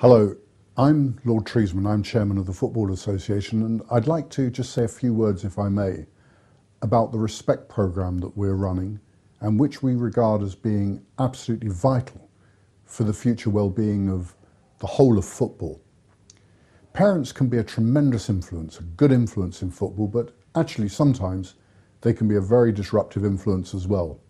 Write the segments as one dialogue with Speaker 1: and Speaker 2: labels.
Speaker 1: Hello, I'm Lord Treesman, I'm Chairman of the Football Association, and I'd like to just say a few words, if I may, about the RESPECT programme that we're running and which we regard as being absolutely vital for the future well-being of the whole of football. Parents can be a tremendous influence, a good influence in football, but actually sometimes they can be a very disruptive influence as well.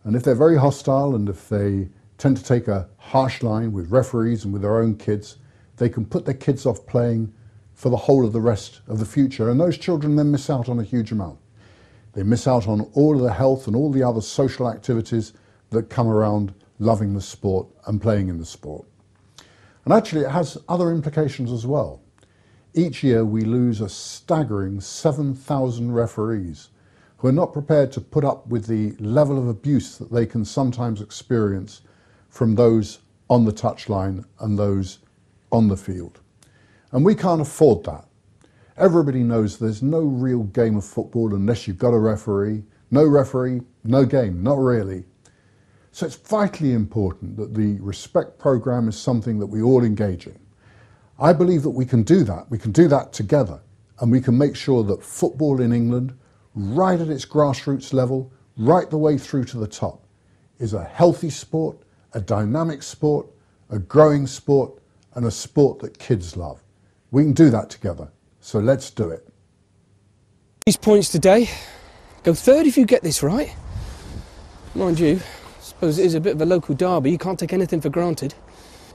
Speaker 1: And if they're very hostile and if they tend to take a harsh line with referees and with their own kids, they can put their kids off playing for the whole of the rest of the future, and those children then miss out on a huge amount. They miss out on all of the health and all the other social activities that come around loving the sport and playing in the sport. And actually it has other implications as well. Each year we lose a staggering 7,000 referees who are not prepared to put up with the level of abuse that they can sometimes experience from those on the touchline and those on the field. And we can't afford that. Everybody knows there's no real game of football unless you've got a referee. No referee, no game, not really. So it's vitally important that the RESPECT programme is something that we all engage in. I believe that we can do that together, and we can make sure that football in England, right at its grassroots level, right the way through to the top, is a healthy sport, a dynamic sport, a growing sport, and a sport that kids love. We can do that together, so let's do it.
Speaker 2: These points today, go third if you get this right. Mind you, I suppose it is a bit of a local derby, you can't take anything for granted.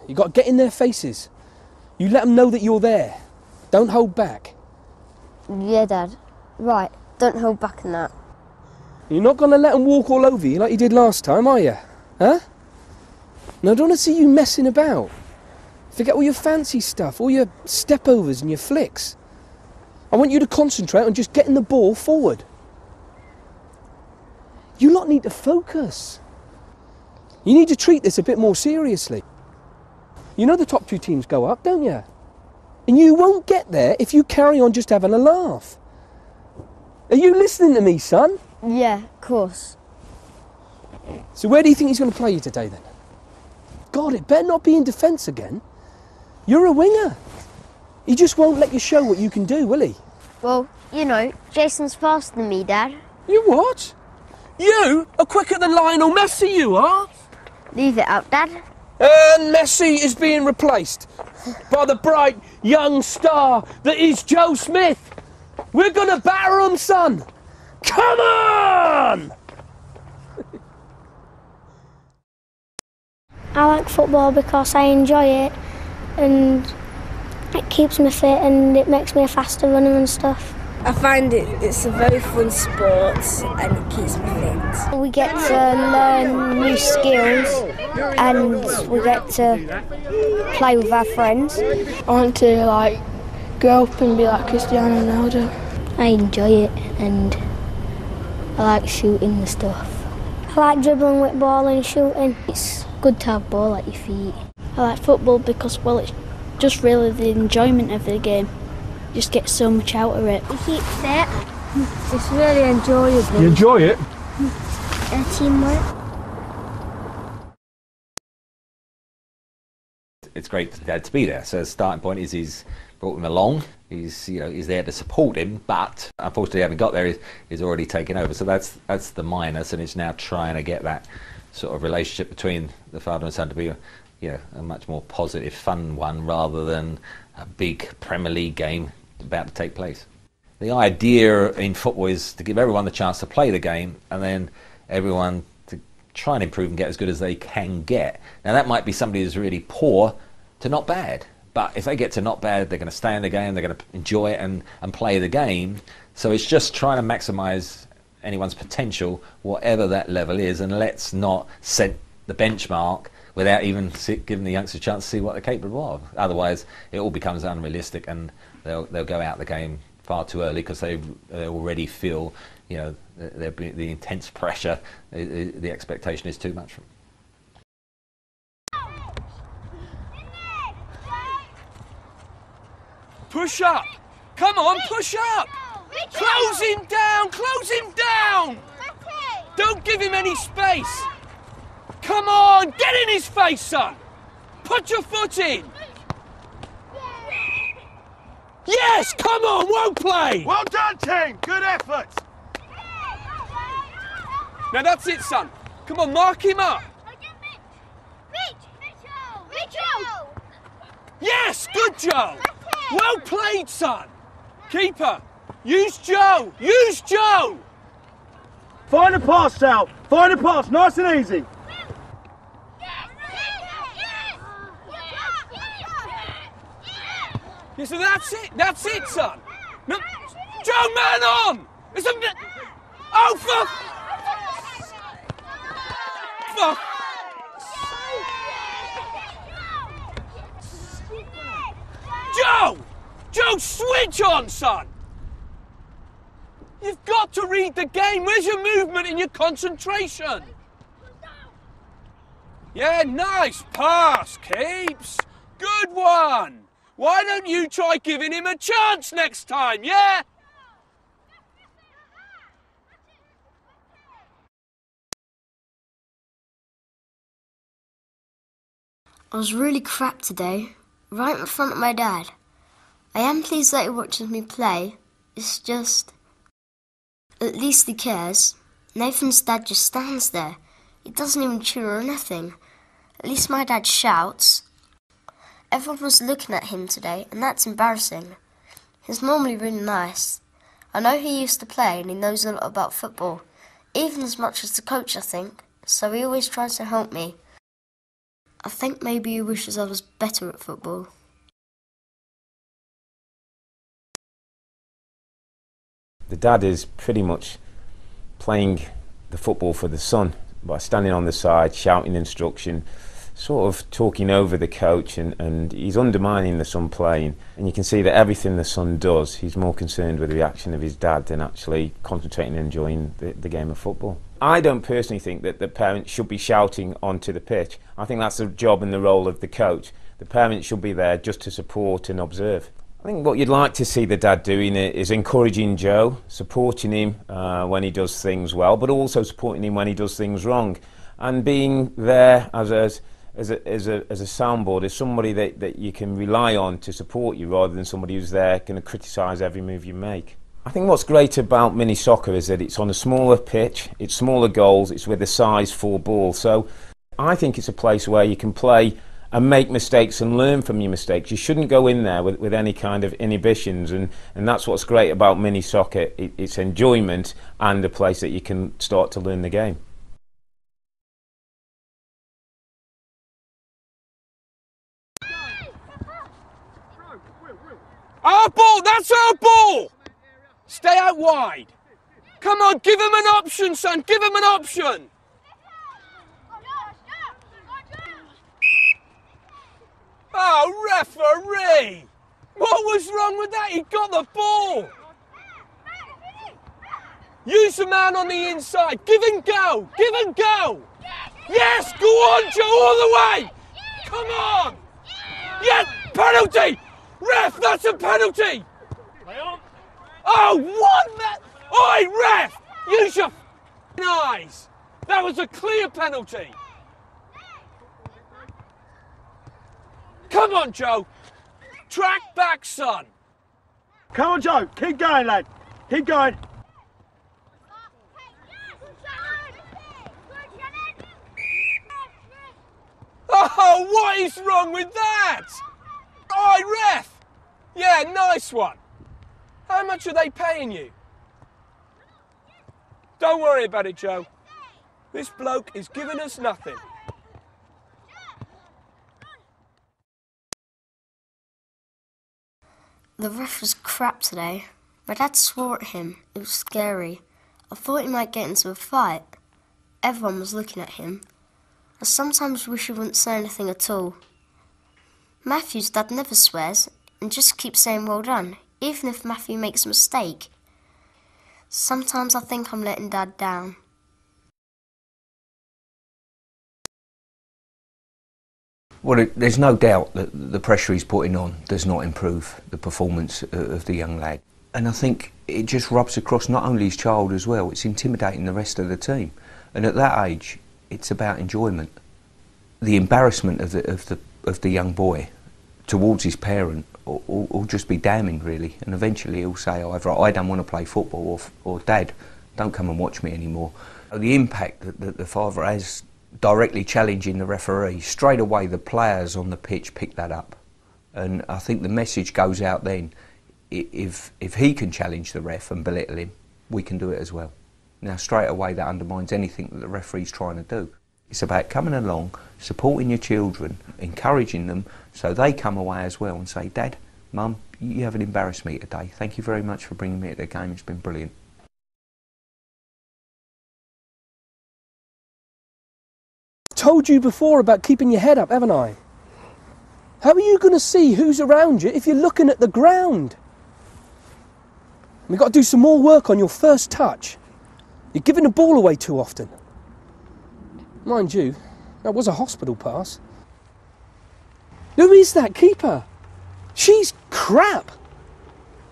Speaker 2: You've got to get in their faces. You let them know that you're there. Don't hold back.
Speaker 3: Yeah, Dad. Right, don't hold back in that.
Speaker 2: You're not going to let them walk all over you like you did last time, are you? Huh? No, I don't want to see you messing about. Forget all your fancy stuff, all your step-overs and your flicks. I want you to concentrate on just getting the ball forward. You lot need to focus. You need to treat this a bit more seriously. You know the top two teams go up, don't you? And you won't get there if you carry on just having a laugh. Are you listening to me, son?
Speaker 3: Yeah, of course.
Speaker 2: So where do you think he's going to play you today, then? God, it better not be in defence again. You're a winger. He just won't let you show what you can do, will he?
Speaker 3: Well, you know, Jason's faster than me, Dad.
Speaker 2: You what? You are quicker than Lionel Messi, you are?
Speaker 3: Leave it out, Dad.
Speaker 2: And Messi is being replaced by the bright young star that is Joe Smith. We're going to batter him, son. Come on!
Speaker 4: I like football because I enjoy it and it keeps me fit and it makes me a faster runner and stuff.
Speaker 5: I find it's a very fun sport and it keeps me fit.
Speaker 4: We get to learn new skills and we get to play with our friends.
Speaker 6: I want to grow up and be like Cristiano Ronaldo.
Speaker 4: I enjoy it and I like shooting and stuff. I like dribbling with ball and shooting. It's good to have ball at your feet.
Speaker 6: I like football because, well, it's just really the enjoyment of the game. You just get so much out of it.
Speaker 4: You keep fit.
Speaker 3: It's really enjoyable.
Speaker 2: You enjoy it?
Speaker 4: Teamwork.
Speaker 7: It's great for Dad to be there. So the starting point is he's brought him along. He's there to support him, but unfortunately, having got there, he's already taken over. So that's the minus, and it's now trying to get that sort of relationship between the father and son to be, a much more positive, fun one rather than a big Premier League game about to take place. The idea in football is to give everyone the chance to play the game, and then everyone to try and improve and get as good as they can get. Now that might be somebody who's really poor to not bad. But if they get to not bad, they're going to stay in the game, they're going to enjoy it and play the game. So it's just trying to maximise anyone's potential, whatever that level is, and let's not set the benchmark without even giving the youngsters a chance to see what they're capable of. Otherwise, it all becomes unrealistic and they'll go out the game far too early because they already feel, the intense pressure, the expectation is too much from them.
Speaker 2: Push up! Come on, push up! Close him down! Close him down! Don't give him any space! Come on, get in his face, son! Put your foot in! Yes, come on, well played!
Speaker 8: Well done, team! Good effort!
Speaker 2: Now that's it, son. Come on, mark him up. Yes, good Joe. Well played, son. Keeper, use Joe. Use Joe.
Speaker 8: Find a pass, Sal. Find a pass, nice and easy.
Speaker 2: Yeah, so that's it, son. No, Joe, man on. It's a... Oh, fuck. Joe! Joe, switch on, son! You've got to read the game. Where's your movement and your concentration? Yeah, nice pass, Keeps. Good one. Why don't you try giving him a chance next time, yeah?
Speaker 9: I was really crap today, right in front of my dad. I am pleased that he watches me play. It's just... at least he cares. Nathan's dad just stands there. He doesn't even cheer or nothing. At least my dad shouts. Everyone was looking at him today, and that's embarrassing. He's normally really nice. I know he used to play and he knows a lot about football, even as much as the coach, I think, so he always tries to help me. I think maybe he wishes I was better at football.
Speaker 10: The dad is pretty much playing the football for the son by standing on the side, shouting instruction, sort of talking over the coach, and he's undermining the son playing. And you can see that everything the son does, he's more concerned with the reaction of his dad than actually concentrating and enjoying the game of football. I don't personally think that the parents should be shouting onto the pitch. I think that's the job and the role of the coach. The parents should be there just to support and observe. I think what you'd like to see the dad doing is encouraging Joe, supporting him when he does things well, but also supporting him when he does things wrong, and being there as a soundboard, as somebody that you can rely on to support you, rather than somebody who's there going to criticise every move you make. I think what's great about mini soccer is that it's on a smaller pitch, it's smaller goals, it's with a size 4 ball. So I think it's a place where you can play and make mistakes and learn from your mistakes. You shouldn't go in there with any kind of inhibitions, and that's what's great about mini soccer. It's enjoyment and a place that you can start to learn the game.
Speaker 2: Our ball, that's our ball! Stay out wide. Come on, give him an option, son, give him an option. Oh, referee! What was wrong with that? He got the ball! Use the man on the inside. Give and go! Give and go! Yes! Go on, Joe, all the way! Come on! Yes! Penalty! Ref, that's a penalty! Oh, what that? Oi, ref! Use your eyes! That was a clear penalty! Come on, Joe. Track back, son.
Speaker 8: Come on, Joe. Keep going, lad. Keep going.
Speaker 2: Oh, what is wrong with that? Oi, ref. Yeah, nice one. How much are they paying you? Don't worry about it, Joe. This bloke is giving us nothing.
Speaker 9: The ref was crap today. My dad swore at him. It was scary. I thought he might get into a fight. Everyone was looking at him. I sometimes wish he wouldn't say anything at all. Matthew's dad never swears and just keeps saying well done, even if Matthew makes a mistake. Sometimes I think I'm letting Dad down.
Speaker 11: Well, there's no doubt that the pressure he's putting on does not improve the performance of the young lad. And I think it just rubs across not only his child as well, it's intimidating the rest of the team. And at that age, it's about enjoyment. The embarrassment of the young boy towards his parent or just be damning really, and eventually he'll say either I don't want to play football or Dad, don't come and watch me anymore. The impact that the father has directly challenging the referee, straight away the players on the pitch pick that up, and I think the message goes out then, if he can challenge the ref and belittle him, we can do it as well. Now straight away that undermines anything that the referee's trying to do. It's about coming along, supporting your children, encouraging them so they come away as well and say, Dad, Mum, you haven't embarrassed me today. Thank you very much for bringing me to the game. It's been brilliant.
Speaker 2: Told you before about keeping your head up, haven't I? How are you going to see who's around you if you're looking at the ground? We've got to do some more work on your first touch. You're giving the ball away too often. Mind you, that was a hospital pass. Who is that keeper? She's crap.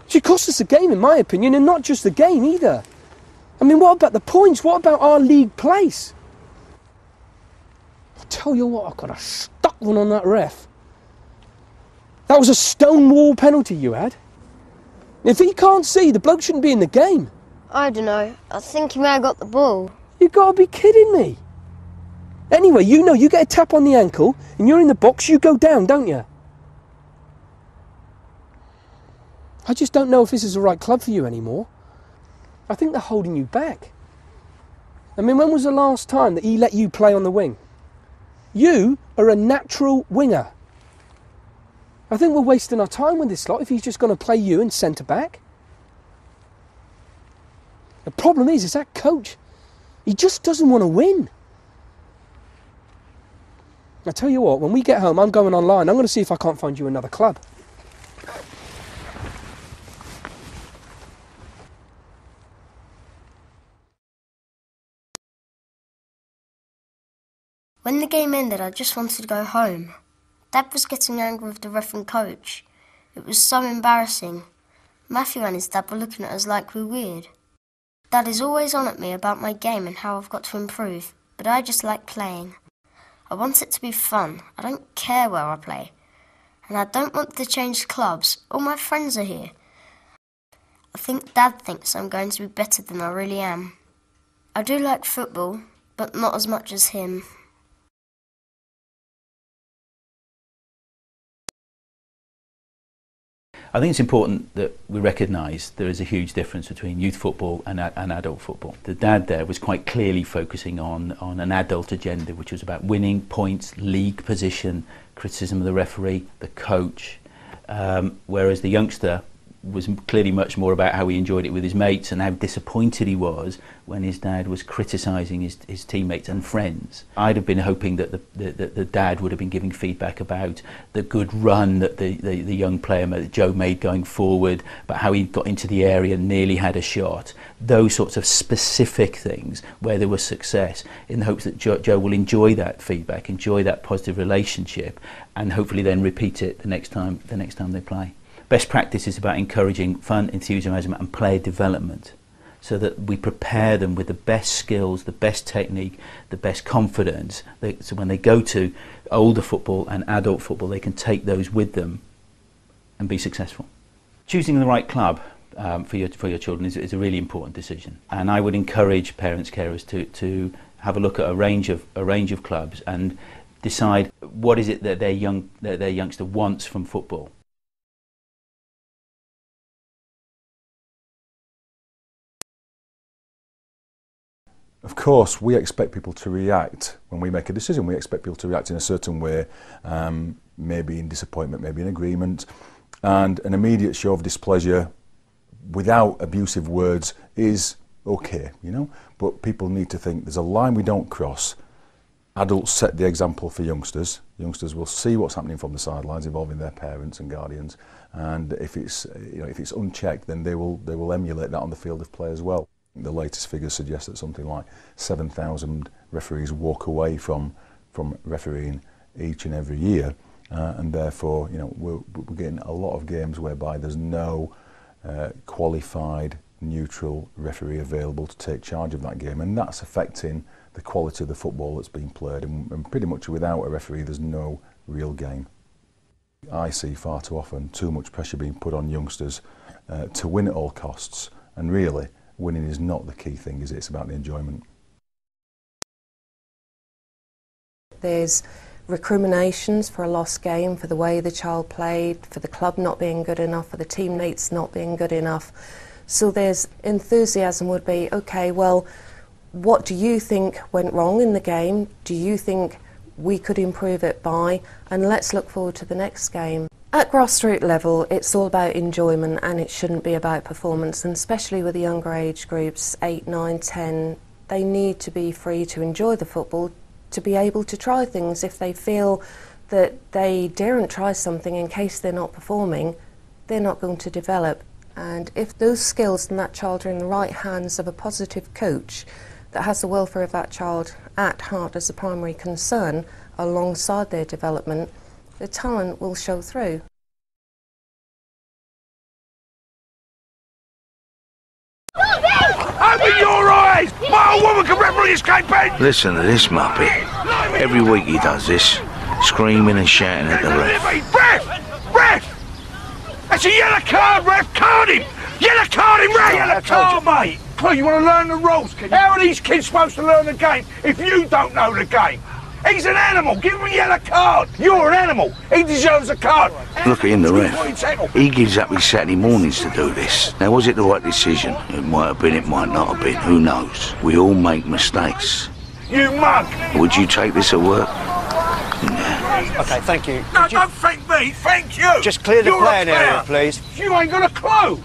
Speaker 2: She cost us a game, in my opinion, and not just the game either. I mean, what about the points? What about our league place? I tell you what, I've got a stuck one on that ref. That was a stonewall penalty you had. If he can't see, the bloke shouldn't be in the game.
Speaker 3: I don't know. I think he may have got the ball.
Speaker 2: You've got to be kidding me. Anyway, you know, you get a tap on the ankle and you're in the box, you go down, don't you? I just don't know if this is the right club for you anymore. I think they're holding you back. I mean, when was the last time that he let you play on the wing? You are a natural winger. I think we're wasting our time with this lot if he's just going to play you in centre-back. The problem is that coach, he just doesn't want to win. I tell you what, when we get home, I'm going online. I'm going to see if I can't find you another club.
Speaker 9: When the game ended, I just wanted to go home. Dad was getting angry with the ref and coach. It was so embarrassing. Matthew and his dad were looking at us like we were weird. Dad is always on at me about my game and how I've got to improve, but I just like playing. I want it to be fun. I don't care where I play. And I don't want to change clubs. All my friends are here. I think Dad thinks I'm going to be better than I really am. I do like football, but not as much as him.
Speaker 12: I think it's important that we recognise there is a huge difference between youth football and adult football. The dad there was quite clearly focusing on an adult agenda, which was about winning points, league position, criticism of the referee, the coach, whereas the youngster was clearly much more about how he enjoyed it with his mates and how disappointed he was when his dad was criticising his teammates and friends. I'd have been hoping that the dad would have been giving feedback about the good run that the young player that Joe made going forward, but how he got into the area and nearly had a shot. Those sorts of specific things where there was success, in the hopes that Joe will enjoy that feedback, enjoy that positive relationship, and hopefully then repeat it the next time they play. Best practice is about encouraging fun, enthusiasm and player development so that we prepare them with the best skills, the best technique, the best confidence, so when they go to older football and adult football they can take those with them and be successful. Choosing the right club for your children is a really important decision, and I would encourage parents, carers to have a look at a range of clubs and decide what is it that their youngster wants from football.
Speaker 13: Of course, we expect people to react when we make a decision. We expect people to react in a certain way, maybe in disappointment, maybe in agreement, and an immediate show of displeasure without abusive words is okay, you know. But people need to think there's a line we don't cross. Adults set the example for youngsters. Youngsters will see what's happening from the sidelines, involving their parents and guardians, and if it's unchecked, then they will emulate that on the field of play as well. The latest figures suggest that something like 7,000 referees walk away from refereeing each and every year, and therefore, you know, we're getting a lot of games whereby there's no qualified neutral referee available to take charge of that game, and that's affecting the quality of the football that's being played. And pretty much without a referee, there's no real game. I see far too often too much pressure being put on youngsters to win at all costs, and really winning is not the key thing, is it? It's about the enjoyment.
Speaker 14: There's recriminations for a lost game, for the way the child played, for the club not being good enough, for the teammates not being good enough. So there's enthusiasm would be, okay, well, what do you think went wrong in the game? Do you think we could improve it by? And let's look forward to the next game. At grassroots level, it's all about enjoyment, and it shouldn't be about performance, and especially with the younger age groups, 8, 9, 10, they need to be free to enjoy the football, to be able to try things. If they feel that they daren't try something in case they're not performing, they're not going to develop. And if those skills in that child are in the right hands of a positive coach that has the welfare of that child at heart as a primary concern alongside their development, the talent will show through.
Speaker 8: Open your eyes! My old woman can referee this game, Ben!
Speaker 15: Listen to this muppet. Every week he does this, screaming and shouting at the ref.
Speaker 8: Ref! Ref! That's a yellow card, ref! Card him! Yellow card him, ref! Yellow card, mate! Well, you want to learn the rules, kid? How are these kids supposed to learn the game if you don't know the game? He's an animal. Give him a yellow card. You're an animal. He deserves a card.
Speaker 15: Look at him, the ref. He gives up his Saturday mornings to do this. Now, was it the right decision? It might have been, it might not have been. Who knows? We all make mistakes.
Speaker 8: You mug!
Speaker 15: Would you take this at work?
Speaker 16: OK, thank you.
Speaker 8: No, don't thank me. Thank you.
Speaker 16: Just clear the playing area, please.
Speaker 8: You ain't got a clue.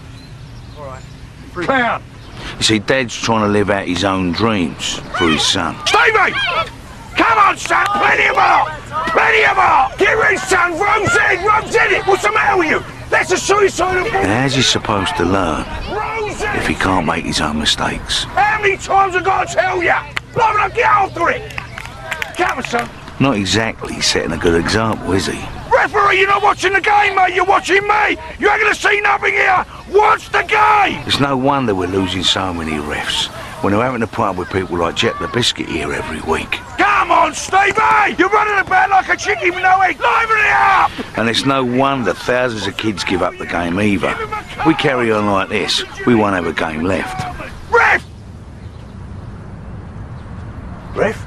Speaker 16: All right.
Speaker 8: Clown.
Speaker 15: You see, Dad's trying to live out his own dreams for his son.
Speaker 8: Stevie! Come on, son! Plenty of art! Plenty of art! Get rid, son! Rubs in it! What's the matter with you? That's a suicidal ball!
Speaker 15: And how's he supposed to learn if he can't make his own mistakes?
Speaker 8: How many times have I got to tell you? Blow it up, get after it! Come on, son.
Speaker 15: Not exactly setting a good example, is he?
Speaker 8: Referee, you're not watching the game, mate. You're watching me. You ain't going to see nothing here. Watch the game.
Speaker 15: It's no wonder we're losing so many refs when they're having to put up with people like Jet the Biscuit here every week.
Speaker 8: Come on, Stevie. You're running about like a chicken with no egg. Liven it up.
Speaker 15: And it's no wonder thousands of kids give up the game either. We carry on like this, we won't have a game left.
Speaker 8: Ref! Ref?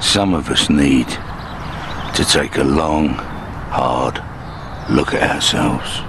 Speaker 15: Some of us need to take a long, hard look at ourselves.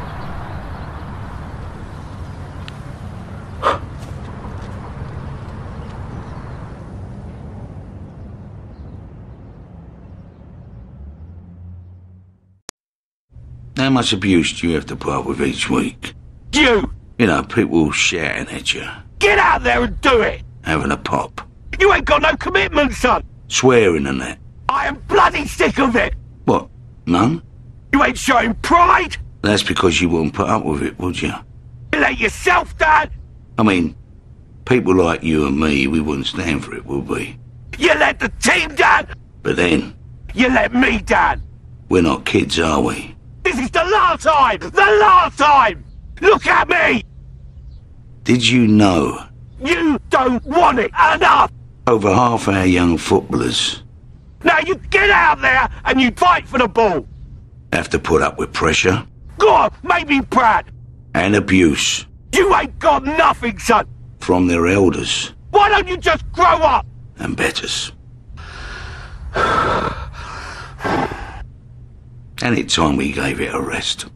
Speaker 15: How much abuse do you have to put up with each week?
Speaker 8: You!
Speaker 15: You know, people shouting at you.
Speaker 8: Get out there and do it!
Speaker 15: Having a pop.
Speaker 8: You ain't got no commitment, son!
Speaker 15: Swearing and that.
Speaker 8: I am bloody sick of it!
Speaker 15: What? None?
Speaker 8: You ain't showing pride!
Speaker 15: That's because you wouldn't put up with it, would you?
Speaker 8: You let yourself, Dad!
Speaker 15: I mean, people like you and me, we wouldn't stand for it, would we?
Speaker 8: You let the team, Dad!
Speaker 15: But then...
Speaker 8: You let me, Dad!
Speaker 15: We're not kids, are we?
Speaker 8: This is the last time! The last time! Look at me!
Speaker 15: Did you know?
Speaker 8: You don't want it enough!
Speaker 15: Over half our young footballers...
Speaker 8: Now you get out there and you fight for the ball!
Speaker 15: Have to put up with pressure.
Speaker 8: Go on, make me proud!
Speaker 15: And abuse.
Speaker 8: You ain't got nothing, son!
Speaker 15: From their elders.
Speaker 8: Why don't you just grow up?
Speaker 15: And betters. And it's time we gave it a rest.